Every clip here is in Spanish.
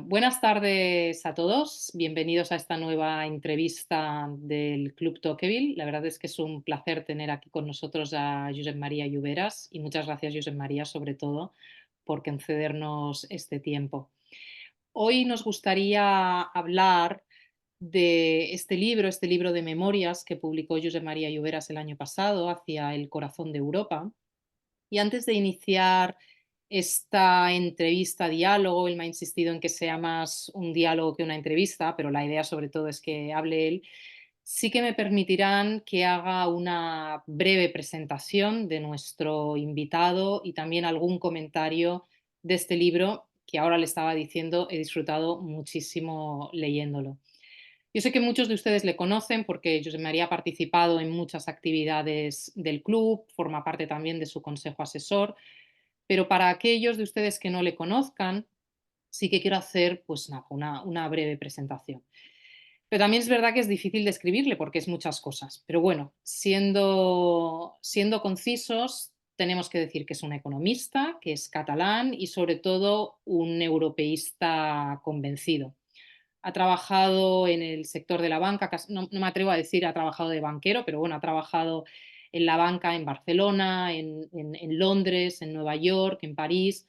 Buenas tardes a todos, bienvenidos a esta nueva entrevista del Club Tocqueville. La verdad es que es un placer tener aquí con nosotros a Josep María Lluveras y muchas gracias, Josep María, sobre todo por concedernos este tiempo. Hoy nos gustaría hablar de este libro de memorias que publicó Josep María Lluveras el año pasado, Hacia el corazón de Europa. Y antes de iniciar esta entrevista diálogo, él me ha insistido en que sea más un diálogo que una entrevista, pero la idea sobre todo es que hable él. Sí que me permitirán que haga una breve presentación de nuestro invitado y también algún comentario de este libro que ahora le estaba diciendo, he disfrutado muchísimo leyéndolo. Yo sé que muchos de ustedes le conocen porque José María ha participado en muchas actividades del club, forma parte también de su consejo asesor, pero para aquellos de ustedes que no le conozcan, sí que quiero hacer pues una breve presentación. Pero también es verdad que es difícil describirle porque es muchas cosas. Pero bueno, siendo concisos, tenemos que decir que es un economista, que es catalán y sobre todo un europeísta convencido. Ha trabajado en el sector de la banca, no me atrevo a decir ha trabajado de banquero, pero bueno, ha trabajado en la banca en Barcelona, en Londres, en Nueva York, en París.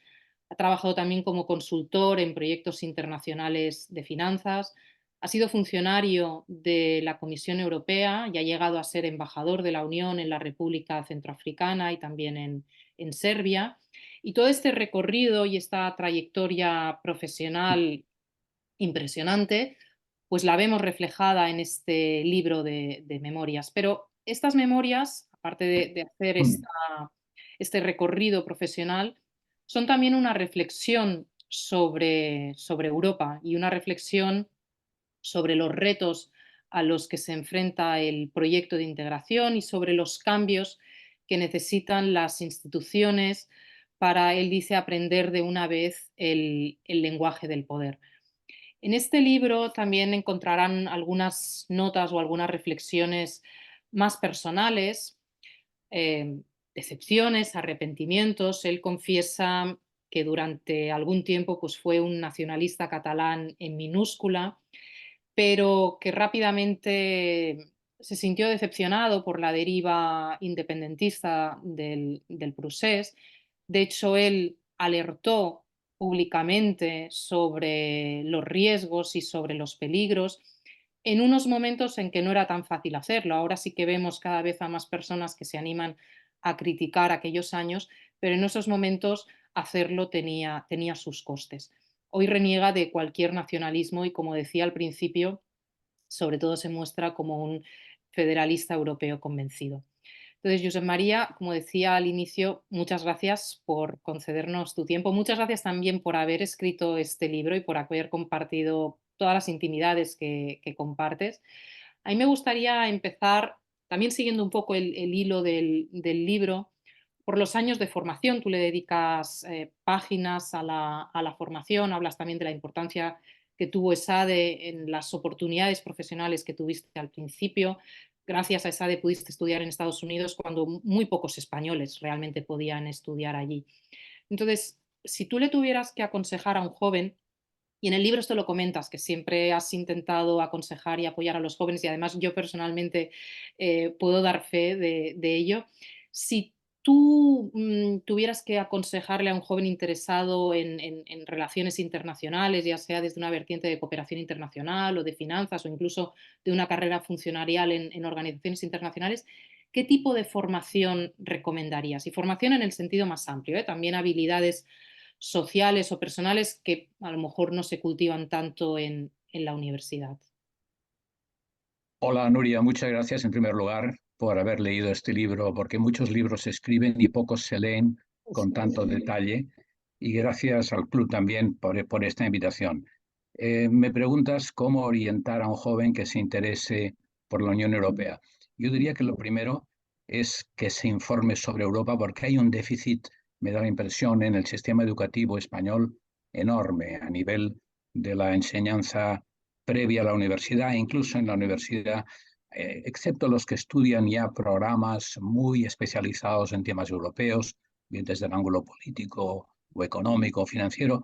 Ha trabajado también como consultor en proyectos internacionales de finanzas. Ha sido funcionario de la Comisión Europea y ha llegado a ser embajador de la Unión en la República Centroafricana y también en Serbia. Y todo este recorrido y esta trayectoria profesional impresionante, pues la vemos reflejada en este libro de memorias. Pero estas memorias, aparte de hacer este recorrido profesional, son también una reflexión sobre Europa y una reflexión sobre los retos a los que se enfrenta el proyecto de integración y sobre los cambios que necesitan las instituciones para, él dice, aprender de una vez el lenguaje del poder. En este libro también encontrarán algunas notas o algunas reflexiones más personales, eh, decepciones, arrepentimientos. Él confiesa que durante algún tiempo pues, fue un nacionalista catalán en minúscula, pero que rápidamente se sintió decepcionado por la deriva independentista del procés. De hecho, él alertó públicamente sobre los riesgos y sobre los peligros en unos momentos en que no era tan fácil hacerlo. Ahora sí que vemos cada vez a más personas que se animan a criticar aquellos años, pero en esos momentos hacerlo tenía sus costes. Hoy reniega de cualquier nacionalismo y, como decía al principio, sobre todo se muestra como un federalista europeo convencido. Entonces, Josep María, como decía al inicio, muchas gracias por concedernos tu tiempo. Muchas gracias también por haber escrito este libro y por haber compartido todas las intimidades que compartes. A mí me gustaría empezar, también siguiendo un poco el hilo del libro, por los años de formación. Tú le dedicas páginas a la formación, hablas también de la importancia que tuvo ESADE en las oportunidades profesionales que tuviste al principio. Gracias a ESADE pudiste estudiar en Estados Unidos cuando muy pocos españoles realmente podían estudiar allí. Entonces, si tú le tuvieras que aconsejar a un joven, y en el libro esto lo comentas, que siempre has intentado aconsejar y apoyar a los jóvenes y además yo personalmente puedo dar fe de ello. Si tú tuvieras que aconsejarle a un joven interesado en relaciones internacionales, ya sea desde una vertiente de cooperación internacional o de finanzas o incluso de una carrera funcionarial en organizaciones internacionales, ¿qué tipo de formación recomendarías? Y formación en el sentido más amplio, ¿eh? También habilidades sociales o personales que a lo mejor no se cultivan tanto en la universidad. Hola Nuria, muchas gracias en primer lugar por haber leído este libro, porque muchos libros se escriben y pocos se leen con tanto detalle. Y gracias al club también por esta invitación. Me preguntas cómo orientar a un joven que se interese por la Unión Europea. Yo diría que lo primero es que se informe sobre Europa, porque hay un déficit, me da la impresión, en el sistema educativo español enorme a nivel de la enseñanza previa a la universidad e incluso en la universidad, excepto los que estudian ya programas muy especializados en temas europeos, bien desde el ángulo político o económico o financiero.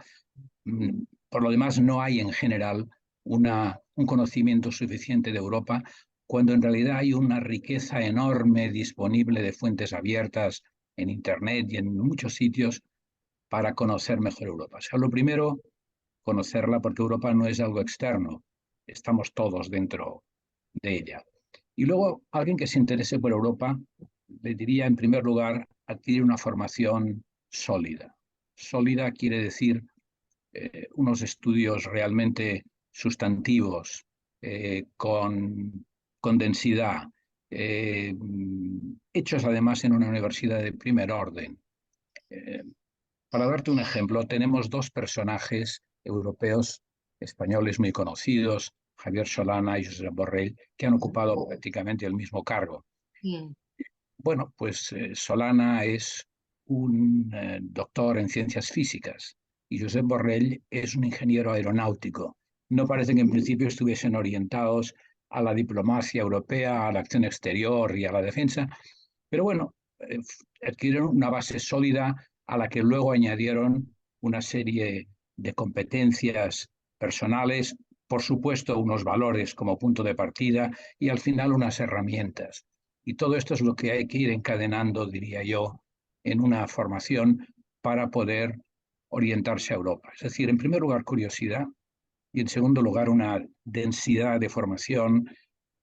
por lo demás, no hay en general un conocimiento suficiente de Europa, cuando en realidad hay una riqueza enorme disponible de fuentes abiertas en Internet y en muchos sitios para conocer mejor Europa. O sea, lo primero, conocerla, porque Europa no es algo externo, estamos todos dentro de ella. Y luego, alguien que se interese por Europa, le diría, en primer lugar, adquirir una formación sólida. Sólida quiere decir unos estudios realmente sustantivos, con densidad, hechos además en una universidad de primer orden. Eh, para darte un ejemplo, tenemos dos personajes europeos españoles muy conocidos, Javier Solana y Josep Borrell, que han ocupado prácticamente el mismo cargo. Mm, Bueno, pues Solana es un doctor en ciencias físicas y Josep Borrell es un ingeniero aeronáutico. No parece que en principio estuviesen orientados a la diplomacia europea, a la acción exterior y a la defensa, pero bueno, adquirieron una base sólida a la que luego añadieron una serie de competencias personales, por supuesto unos valores como punto de partida y al final unas herramientas. Y todo esto es lo que hay que ir encadenando, diría yo, en una formación para poder orientarse a Europa. Es decir, en primer lugar, curiosidad y en segundo lugar, una densidad de formación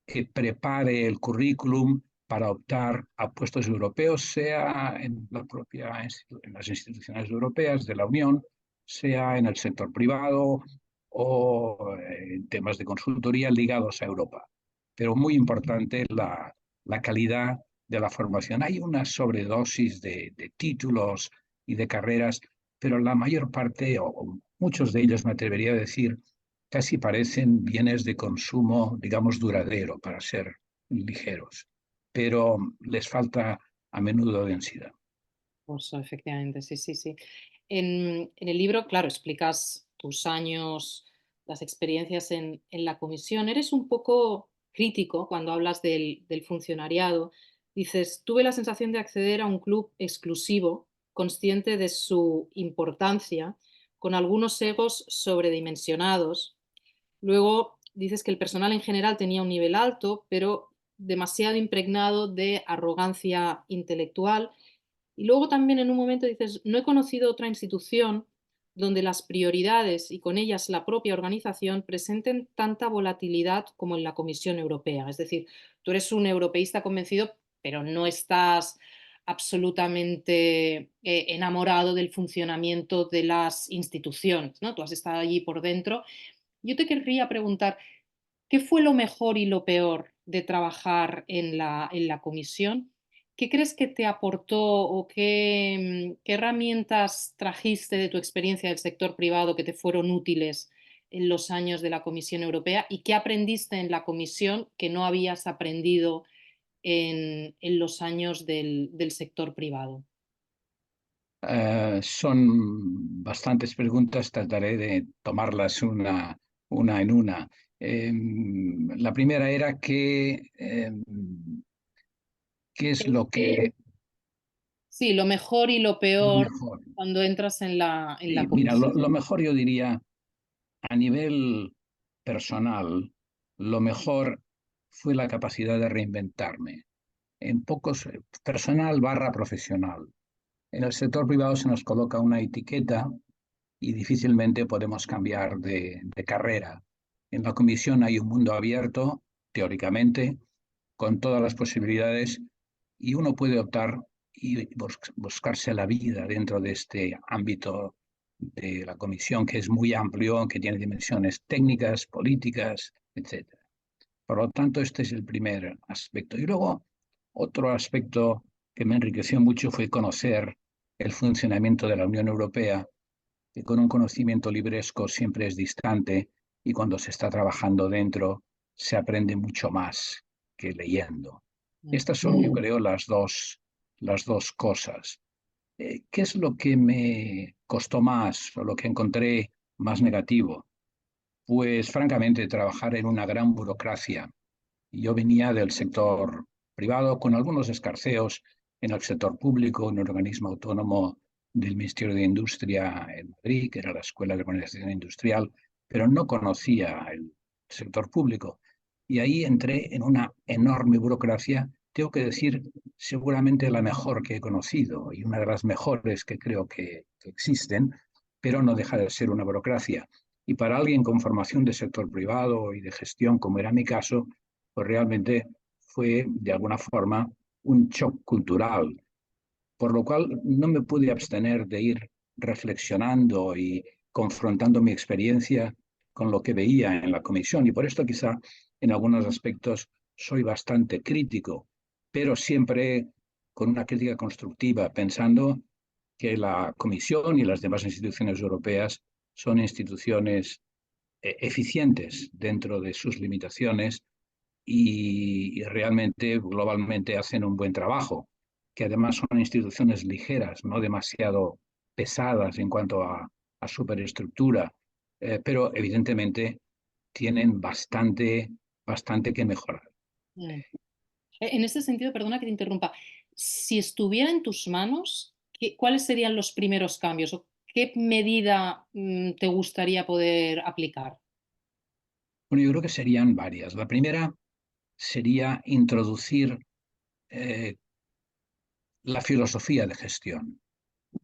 que prepare el currículum para optar a puestos europeos, sea en en las instituciones europeas de la Unión, sea en el sector privado o en temas de consultoría ligados a Europa. Pero muy importante la calidad de la formación. Hay una sobredosis de títulos y de carreras, pero la mayor parte, o muchos de ellos, me atrevería a decir, casi parecen bienes de consumo, digamos, duradero para ser ligeros, pero les falta a menudo densidad. por eso, efectivamente, sí, sí, sí. En el libro, claro, explicas tus años, las experiencias en la comisión. Eres un poco crítico cuando hablas del funcionariado. Dices, tuve la sensación de acceder a un club exclusivo, consciente de su importancia, con algunos egos sobredimensionados. Luego dices que el personal en general tenía un nivel alto, pero demasiado impregnado de arrogancia intelectual. Y luego también en un momento dices, no he conocido otra institución donde las prioridades y con ellas la propia organización presenten tanta volatilidad como en la Comisión Europea. Es decir, tú eres un europeísta convencido, pero no estás absolutamente enamorado del funcionamiento de las instituciones, ¿no? Tú has estado allí por dentro. Yo te querría preguntar, ¿qué fue lo mejor y lo peor de trabajar en la comisión? ¿Qué crees que te aportó o qué herramientas trajiste de tu experiencia del sector privado que te fueron útiles en los años de la Comisión Europea y qué aprendiste en la Comisión que no habías aprendido en los años del sector privado? Son bastantes preguntas, trataré de tomarlas una en una. La primera era qué es lo que Sí, lo mejor y lo lo peor mejor. cuando entras en la Sí, mira, comisión. lo mejor yo diría, a nivel personal, lo mejor fue la capacidad de reinventarme. En pocos, personal barra profesional. En el sector privado se nos coloca una etiqueta y difícilmente podemos cambiar de carrera. En la comisión hay un mundo abierto, teóricamente, con todas las posibilidades, y uno puede optar y buscarse la vida dentro de este ámbito de la comisión, que es muy amplio, que tiene dimensiones técnicas, políticas, etcétera. Por lo tanto, este es el primer aspecto. Y luego, otro aspecto que me enriqueció mucho fue conocer el funcionamiento de la Unión Europea, que con un conocimiento libresco siempre es distante y cuando se está trabajando dentro se aprende mucho más que leyendo. Mm. Estas son, yo creo, las dos cosas. ¿Qué es lo que me costó más o lo que encontré más negativo? Pues francamente, trabajar en una gran burocracia. Yo venía del sector privado con algunos escarceos en el sector público, un organismo autónomo del Ministerio de Industria en Madrid, que era la Escuela de Organización Industrial, pero no conocía el sector público. Y ahí entré en una enorme burocracia, tengo que decir, seguramente la mejor que he conocido y una de las mejores que creo que existen, pero no deja de ser una burocracia. Y para alguien con formación de sector privado y de gestión, como era mi caso, pues realmente fue de alguna forma un shock cultural, por lo cual no me pude abstener de ir reflexionando y confrontando mi experiencia con lo que veía en la comisión. Y por esto quizá en algunos aspectos soy bastante crítico, pero siempre con una crítica constructiva, pensando que la comisión y las demás instituciones europeas son instituciones eficientes dentro de sus limitaciones y realmente globalmente hacen un buen trabajo, que además son instituciones ligeras, no demasiado pesadas en cuanto a superestructura, pero evidentemente tienen bastante que mejorar. Mm. En ese sentido, perdona que te interrumpa, si estuviera en tus manos, ¿cuáles serían los primeros cambios o qué medida te gustaría poder aplicar? Bueno, yo creo que serían varias. La primera sería introducir eh, la filosofía de gestión.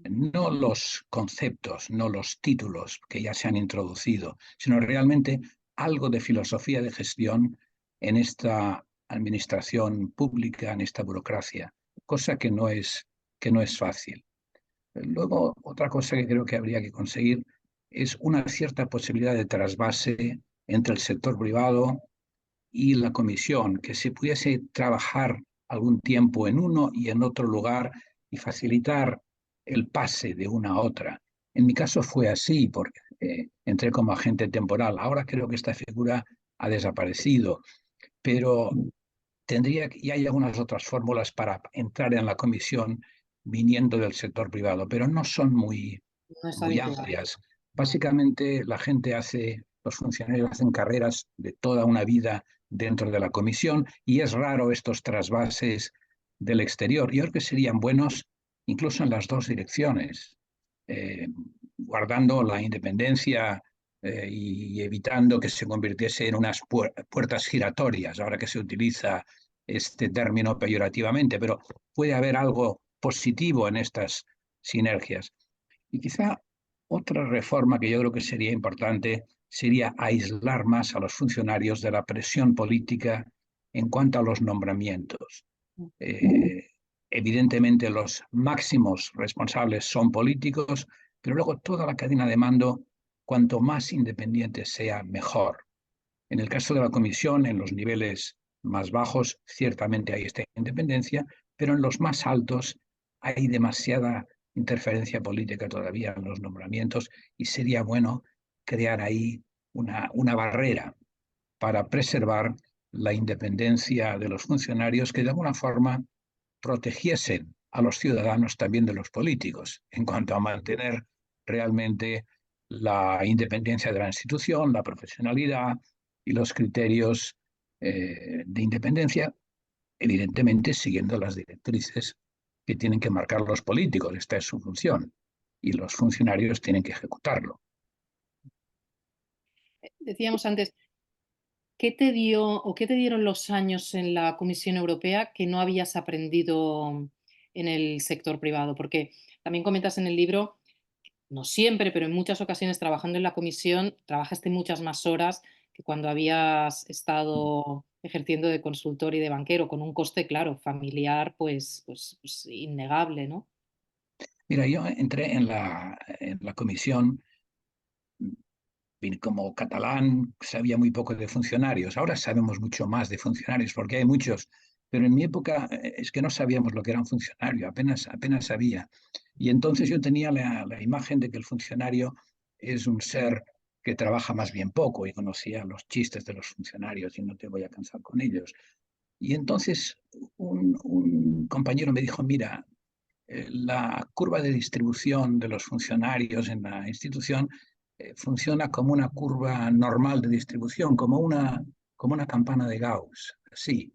No los conceptos, no los títulos que ya se han introducido, sino realmente algo de filosofía de gestión en esta administración pública, en esta burocracia, cosa que no es fácil. Luego, otra cosa que creo que habría que conseguir es una cierta posibilidad de trasvase entre el sector privado y la comisión, que se pudiese trabajar algún tiempo en uno y en otro lugar y facilitar el pase de una a otra. En mi caso fue así, porque entré como agente temporal. Ahora creo que esta figura ha desaparecido, pero y hay algunas otras fórmulas para entrar en la comisión viniendo del sector privado, pero no son No es muy habitual. amplias. No. Básicamente, los funcionarios hacen carreras de toda una vida dentro de la comisión y es raro estos trasvases del exterior. Yo creo que serían buenos incluso en las dos direcciones, eh, guardando la independencia y evitando que se convirtiese en unas puertas giratorias, ahora que se utiliza este término peyorativamente, pero puede haber algo positivo en estas sinergias. Y quizá otra reforma que yo creo que sería importante sería aislar más a los funcionarios de la presión política en cuanto a los nombramientos. Eh, Evidentemente los máximos responsables son políticos, pero luego toda la cadena de mando, cuanto más independiente sea, mejor. En el caso de la comisión, en los niveles más bajos, ciertamente hay esta independencia, pero en los más altos hay demasiada interferencia política todavía en los nombramientos y sería bueno crear ahí una barrera para preservar la independencia de los funcionarios que de alguna forma protegiesen a los ciudadanos también de los políticos en cuanto a mantener realmente la independencia de la institución, la profesionalidad y los criterios de independencia, evidentemente siguiendo las directrices que tienen que marcar los políticos. Esta es su función y los funcionarios tienen que ejecutarlo. Decíamos antes, ¿qué te dio o qué te dieron los años en la Comisión Europea que no habías aprendido en el sector privado? Porque también comentas en el libro, no siempre, pero en muchas ocasiones trabajando en la comisión, trabajaste muchas más horas que cuando habías estado ejerciendo de consultor y de banquero, con un coste, claro, familiar, pues innegable, ¿no? Mira, yo entré en la comisión como catalán, sabía muy poco de funcionarios. Ahora sabemos mucho más de funcionarios porque hay muchos, pero en mi época es que no sabíamos lo que era un funcionario, apenas sabía. Y entonces yo tenía la imagen de que el funcionario es un ser que trabaja más bien poco y conocía los chistes de los funcionarios y no te voy a cansar con ellos. Y entonces un compañero me dijo, mira, la curva de distribución de los funcionarios en la institución funciona como una curva normal de distribución, como una campana de Gauss, sí,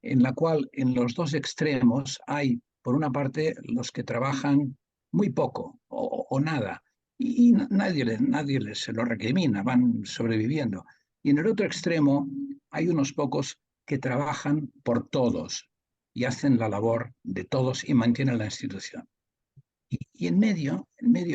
en la cual en los dos extremos hay, por una parte, los que trabajan muy poco o nada. Y nadie les se lo recrimina, van sobreviviendo. Y en el otro extremo hay unos pocos que trabajan por todos y hacen la labor de todos y mantienen la institución. Y en medio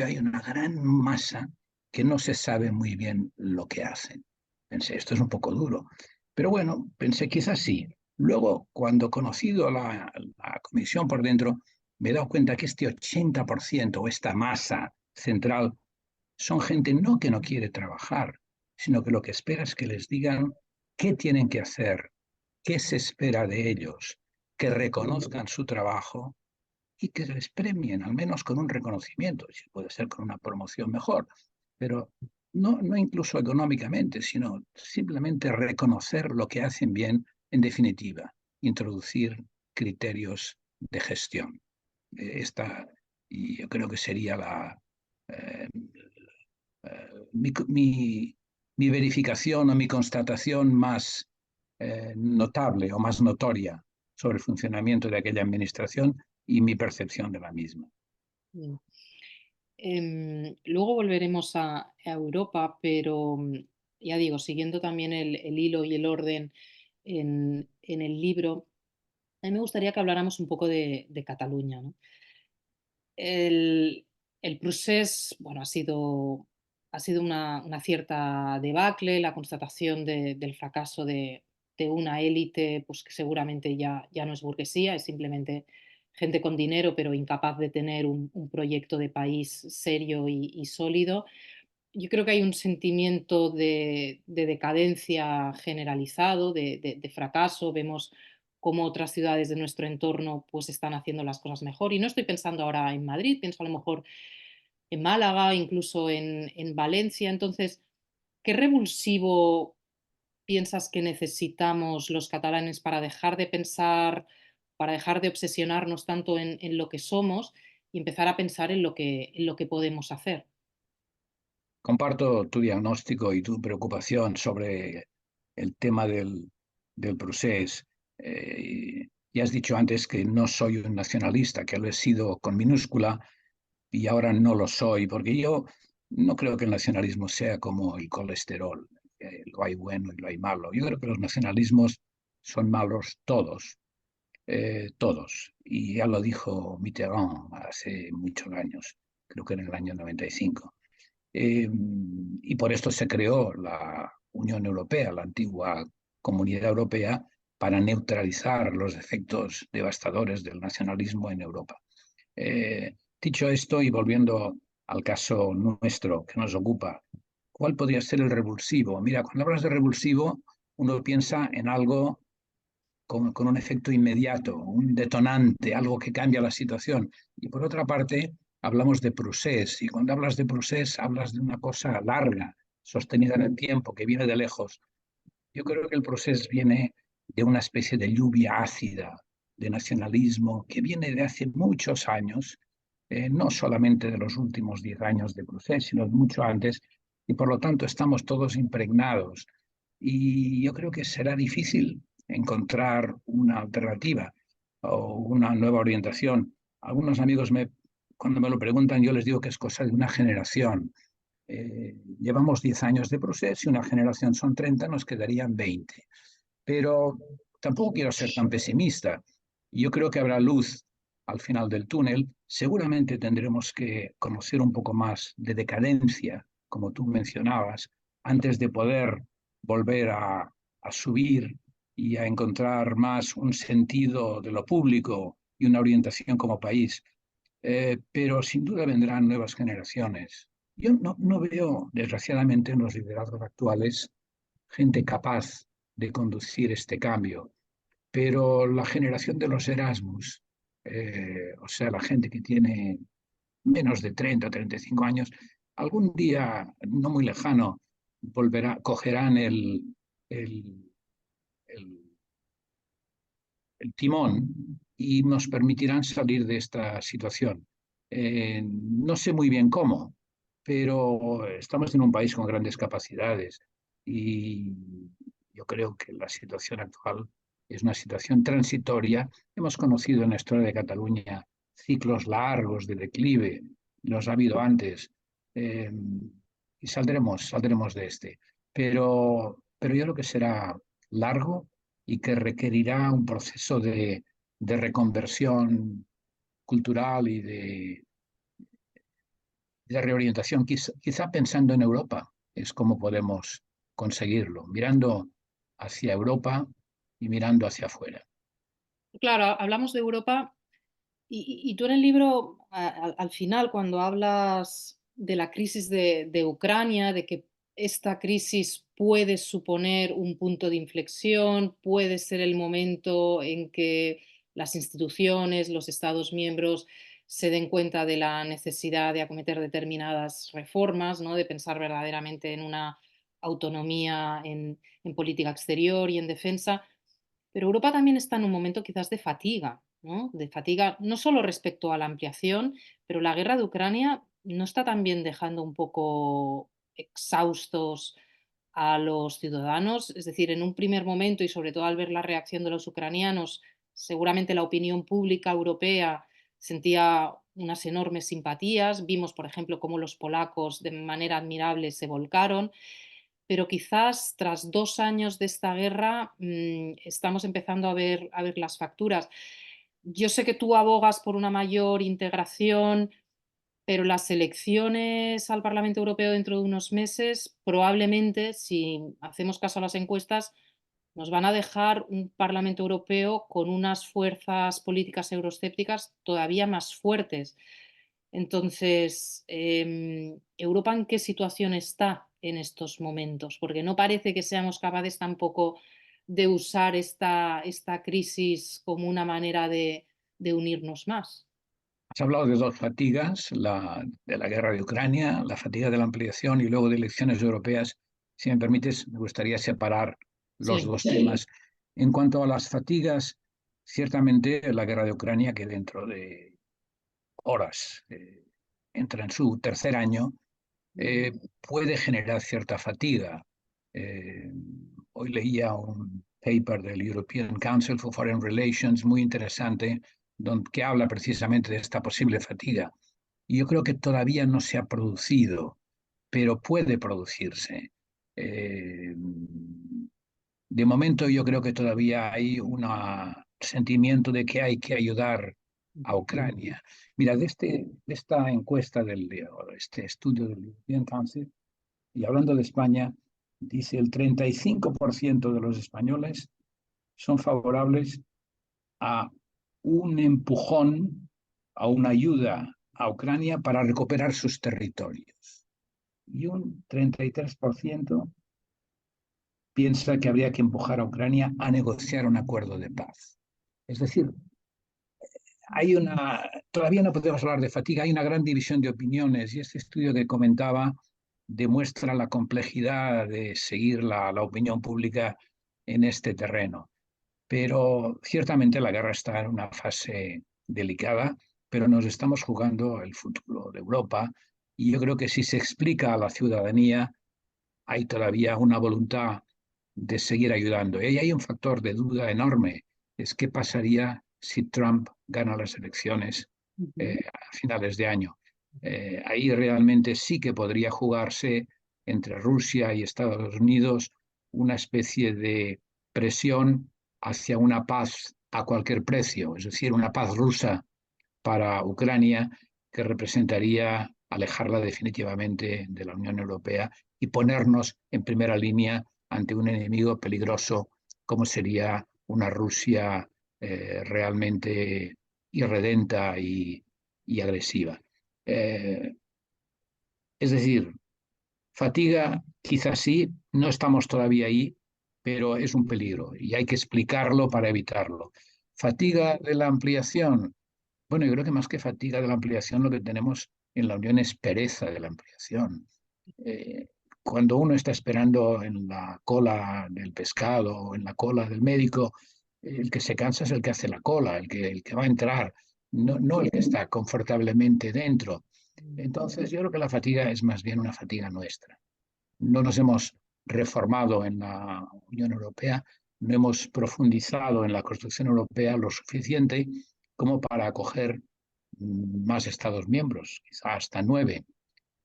hay una gran masa que no se sabe muy bien lo que hacen. Pensé, esto es un poco duro. Pero bueno, pensé, quizás sí. Luego, cuando he conocido la comisión por dentro, me he dado cuenta que este 80% o esta masa central son gente no que no quiere trabajar, sino que lo que espera es que les digan qué tienen que hacer, qué se espera de ellos, que reconozcan su trabajo y que les premien, al menos con un reconocimiento, si puede ser con una promoción mejor, pero no incluso económicamente, sino simplemente reconocer lo que hacen bien, en definitiva, introducir criterios de gestión. Esta, y yo creo que sería eh, mi verificación o mi constatación más notable o más notoria sobre el funcionamiento de aquella administración y mi percepción de la misma. Mm. Luego volveremos a Europa, pero ya digo, siguiendo también el hilo y el orden en el libro, a mí me gustaría que habláramos un poco de Cataluña, ¿no? El, el procés, bueno, ha sido una cierta debacle, la constatación del fracaso de una élite, pues que seguramente ya no es burguesía, es simplemente gente con dinero, pero incapaz de tener un proyecto de país serio y sólido. Yo creo que hay un sentimiento de decadencia generalizado, de fracaso. Vemos cómo otras ciudades de nuestro entorno pues están haciendo las cosas mejor. Y no estoy pensando ahora en Madrid, pienso a lo mejor en Málaga, incluso en Valencia. Entonces, ¿qué revulsivo piensas que necesitamos los catalanes para dejar de pensar, para dejar de obsesionarnos tanto en lo que somos y empezar a pensar en lo que podemos hacer? Comparto tu diagnóstico y tu preocupación sobre el tema del procés. Ya has dicho antes que no soy un nacionalista, que lo he sido con minúscula y ahora no lo soy, porque yo no creo que el nacionalismo sea como el colesterol. Lo hay bueno y lo hay malo. Yo creo que los nacionalismos son malos todos, todos. Y ya lo dijo Mitterrand hace muchos años, creo que en el año 95. Y por esto se creó la Unión Europea, la antigua Comunidad Europea, para neutralizar los efectos devastadores del nacionalismo en Europa. Dicho esto y volviendo al caso nuestro que nos ocupa, ¿cuál podría ser el revulsivo? Mira, cuando hablas de revulsivo, uno piensa en algo con un efecto inmediato, un detonante, algo que cambia la situación. Y por otra parte, hablamos de procés, y cuando hablas de procés, hablas de una cosa larga, sostenida en el tiempo, que viene de lejos. Yo creo que el procés viene de una especie de lluvia ácida de nacionalismo que viene de hace muchos años, no solamente de los últimos 10 años de procés, sino de mucho antes, y por lo tanto estamos todos impregnados. Y yo creo que será difícil encontrar una alternativa o una nueva orientación. Algunos amigos cuando me lo preguntan, yo les digo que es cosa de una generación. Llevamos 10 años de proceso y una generación son 30, nos quedarían 20. Pero tampoco quiero ser tan pesimista. Yo creo que habrá luz al final del túnel. Seguramente tendremos que conocer un poco más de decadencia, como tú mencionabas, antes de poder volver a subir y a encontrar más un sentido de lo público y una orientación como país. Pero sin duda vendrán nuevas generaciones. Yo no veo, desgraciadamente, en los liderazgos actuales gente capaz de conducir este cambio, pero la generación de los Erasmus, o sea, la gente que tiene menos de 30 o 35 años, algún día no muy lejano cogerán el, el el timón y nos permitirán salir de esta situación. No sé muy bien cómo, pero estamos en un país con grandes capacidades y yo creo que la situación actual es una situación transitoria. Hemos conocido en la historia de Cataluña ciclos largos de declive, los ha habido antes, y saldremos de este. Pero yo creo que será largo y que requerirá un proceso de reconversión cultural y de reorientación, quizá pensando en Europa, es como podemos conseguirlo, mirando hacia Europa y mirando hacia afuera. Claro, hablamos de Europa y tú en el libro, al final, cuando hablas de la crisis de Ucrania, de que esta crisis puede suponer un punto de inflexión, puede ser el momento en que las instituciones, los Estados miembros se den cuenta de la necesidad de acometer determinadas reformas, ¿no? De pensar verdaderamente en una autonomía en política exterior y en defensa. Pero Europa también está en un momento quizás de fatiga, ¿no? De fatiga no solo respecto a la ampliación, pero la guerra de Ucrania no está también dejando un poco exhaustos a los ciudadanos. Es decir, en un primer momento y sobre todo al ver la reacción de los ucranianos, seguramente la opinión pública europea sentía unas enormes simpatías. Vimos, por ejemplo, cómo los polacos de manera admirable se volcaron, pero quizás tras 2 años de esta guerra, estamos empezando a ver las facturas. Yo sé que tú abogas por una mayor integración, pero las elecciones al Parlamento Europeo dentro de unos meses, probablemente, si hacemos caso a las encuestas, nos van a dejar un Parlamento Europeo con unas fuerzas políticas euroescépticas todavía más fuertes. Entonces, ¿Europa en qué situación está en estos momentos? Porque no parece que seamos capaces tampoco de usar esta crisis como una manera de unirnos más. Has hablado de dos fatigas, la de la guerra de Ucrania, la fatiga de la ampliación y luego de elecciones europeas. Si me permites, me gustaría separar los Sí. dos temas. En cuanto a las fatigas, ciertamente la guerra de Ucrania, que dentro de horas entra en su tercer año, Mm. puede generar cierta fatiga. Eh, Hoy leía un paper del European Council for Foreign Relations muy interesante, que habla precisamente de esta posible fatiga. Y yo creo que todavía no se ha producido, pero puede producirse. Eh, de momento yo creo que todavía hay un sentimiento de que hay que ayudar a Ucrania. Mira, de esta encuesta, o de este estudio del European Council, y hablando de España, dice el 35% de los españoles son favorables a un empujón, a una ayuda a Ucrania para recuperar sus territorios. Y un 33% piensa que habría que empujar a Ucrania a negociar un acuerdo de paz. Es decir, todavía no podemos hablar de fatiga, hay una gran división de opiniones y este estudio que comentaba demuestra la complejidad de seguir la opinión pública en este terreno. Pero ciertamente la guerra está en una fase delicada, pero nos estamos jugando el futuro de Europa y yo creo que si se explica a la ciudadanía, hay todavía una voluntad de seguir ayudando. Y hay un factor de duda enorme, es qué pasaría si Trump gana las elecciones Ujú. a finales de año. Ahí realmente sí que podría jugarse entre Rusia y Estados Unidos una especie de presión hacia una paz a cualquier precio, es decir, una paz rusa para Ucrania que representaría alejarla definitivamente de la Unión Europea y ponernos en primera línea ante un enemigo peligroso como sería una Rusia realmente irredenta y agresiva. Eh, es decir, fatiga quizás sí, no estamos todavía ahí, pero es un peligro y hay que explicarlo para evitarlo. Fatiga de la ampliación. Bueno, yo creo que más que fatiga de la ampliación, lo que tenemos en la Unión es pereza de la ampliación. Eh, Cuando uno está esperando en la cola del pescado o en la cola del médico, el que se cansa es el que hace la cola, el que va a entrar, no el que está confortablemente dentro. Entonces, yo creo que la fatiga es más bien una fatiga nuestra. No nos hemos reformado en la Unión Europea, no hemos profundizado en la construcción europea lo suficiente como para acoger más Estados miembros, quizá hasta 9,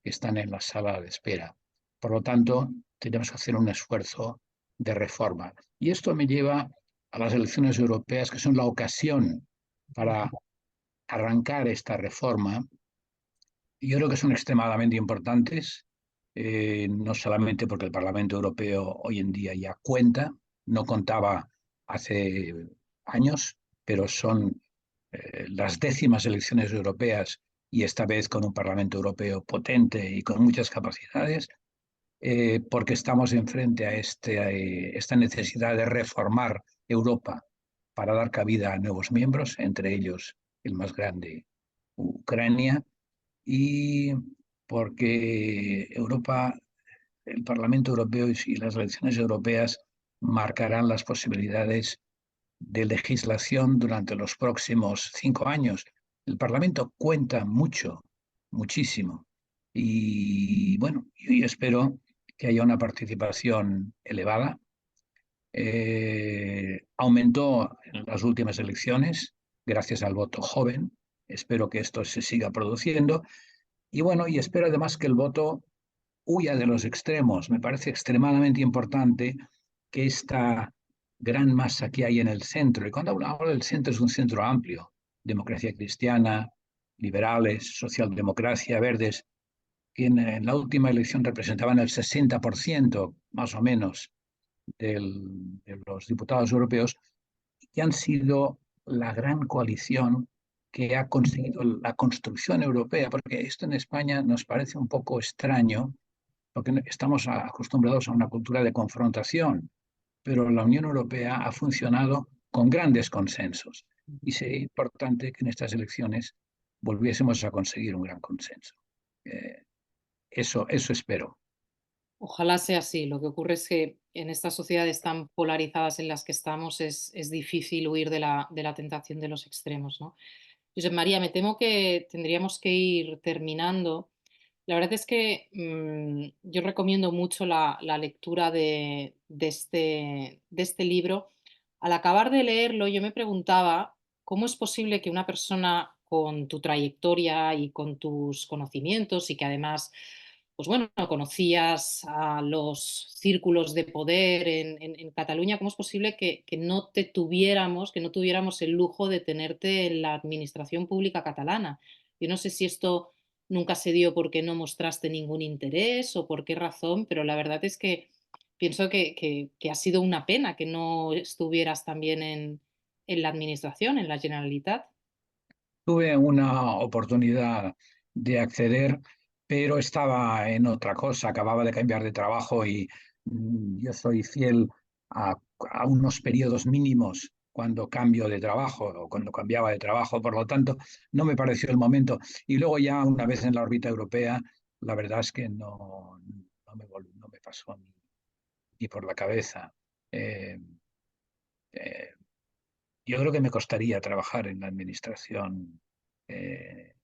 que están en la sala de espera. Por lo tanto, tenemos que hacer un esfuerzo de reforma. Y esto me lleva a las elecciones europeas, que son la ocasión para arrancar esta reforma. Yo creo que son extremadamente importantes, no solamente porque el Parlamento Europeo hoy en día ya cuenta, no contaba hace años, pero son las décimas elecciones europeas y esta vez con un Parlamento Europeo potente y con muchas capacidades, porque estamos enfrente a esta necesidad de reformar Europa para dar cabida a nuevos miembros, entre ellos el más grande, Ucrania, y porque Europa, el Parlamento Europeo y las elecciones europeas marcarán las posibilidades de legislación durante los próximos 5 años. El Parlamento cuenta mucho, muchísimo. Y bueno, yo espero que haya una participación elevada. Aumentó en las últimas elecciones gracias al voto joven. Espero que esto se siga produciendo. Y bueno, y espero además que el voto huya de los extremos. Me parece extremadamente importante que esta gran masa que hay en el centro, y cuando hablo del centro es un centro amplio, democracia cristiana, liberales, socialdemocracia, verdes, que en la última elección representaban el 60% más o menos de los diputados europeos, que han sido la gran coalición que ha conseguido la construcción europea, porque esto en España nos parece un poco extraño, porque estamos acostumbrados a una cultura de confrontación, pero la Unión Europea ha funcionado con grandes consensos y sería importante que en estas elecciones volviésemos a conseguir un gran consenso. Eh, eso espero. Ojalá sea así. Lo que ocurre es que en estas sociedades tan polarizadas en las que estamos es difícil huir de la tentación de los extremos, ¿no? Josep María, me temo que tendríamos que ir terminando. La verdad es que yo recomiendo mucho la lectura de este libro. Al acabar de leerlo, yo me preguntaba cómo es posible que una persona con tu trayectoria y con tus conocimientos y que además, pues bueno, conocías a los círculos de poder en Cataluña, ¿cómo es posible que no te tuviéramos, que no tuviéramos el lujo de tenerte en la administración pública catalana? Yo no sé si esto nunca se dio porque no mostraste ningún interés o por qué razón, pero la verdad es que pienso que ha sido una pena que no estuvieras también en la administración, en la Generalitat. Tuve una oportunidad de acceder, pero estaba en otra cosa, acababa de cambiar de trabajo y yo soy fiel a, a unos periodos mínimos cuando cambio de trabajo o cuando cambiaba de trabajo, por lo tanto, no me pareció el momento. Y luego ya una vez en la órbita europea, la verdad es que no me pasó ni por la cabeza. Eh, eh, yo creo que me costaría trabajar en la administración eh,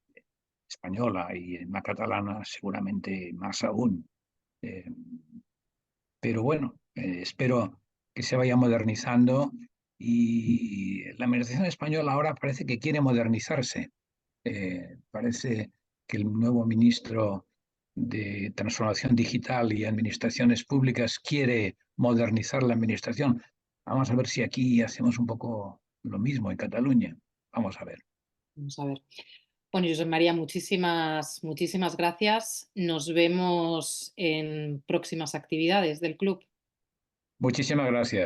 española y en la catalana seguramente más aún. Eh, pero bueno, espero que se vaya modernizando y la administración española ahora parece que quiere modernizarse. Parece que el nuevo ministro de Transformación Digital y Administraciones Públicas quiere modernizar la administración. Vamos a ver si aquí hacemos un poco lo mismo en Cataluña. Vamos a ver. Vamos a ver. Bueno, Josep María, muchísimas gracias. Nos vemos en próximas actividades del club. Muchísimas gracias.